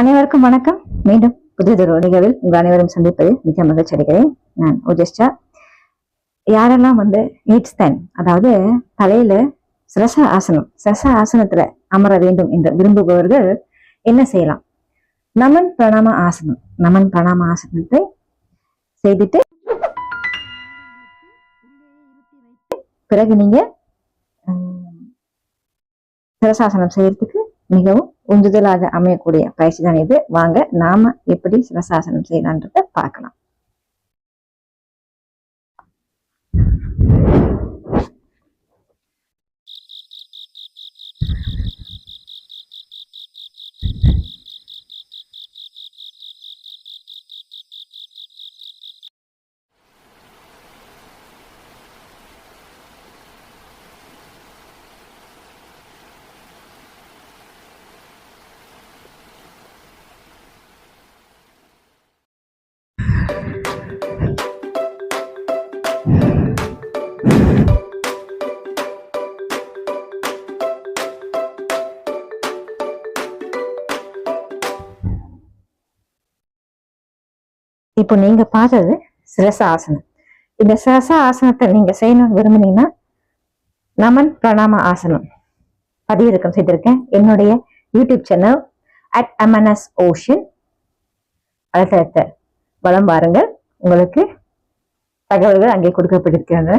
அனைவருக்கும் வணக்கம். மீண்டும் புதியதொரு நிகழ்வில் உங்கள் அனைவரும் சந்திப்பது மிக மகிழ்ச்சி அடைகிறேன். நான் ஓஜஸ்டா. யாரெல்லாம் நீட்ஸ் டைம், அதாவது தலையில சிரச ஆசனத்துல அமர வேண்டும் என்று விரும்புபவர்கள் என்ன செய்யலாம்? நமன் பிரணாம ஆசனத்தை செய்துட்டு பிறகு நீங்க சிரசாசனம் செய்யறதுக்கு மிகவும் உந்துதலாக அமையக்கூடிய பயிற்சி தான் இது. வாங்க நாம எப்படி சிரசாசனம் செய்யலான்றத பார்க்கலாம். இப்போ நீங்க பார்த்தது சிரச ஆசனம். இந்த சிரச ஆசனத்தை நீங்க செய்யணும்னு விரும்புனீங்கன்னா நமன் பிரணாம ஆசனம் பதிவிறக்கம் செய்திருக்கேன். என்னுடைய யூடியூப் சேனல் @MNSOcean வலைத்தளத்தை வலம் பாருங்கள். உங்களுக்கு தகவல்கள் அங்கே கொடுக்கப்பட்டிருக்கிறது.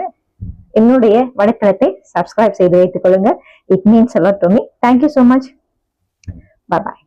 என்னுடைய வலைத்தளத்தை சப்ஸ்கிரைப் செய்து வைத்துக் கொள்ளுங்கள். It means a lot to me. Thank you so much. Bye bye.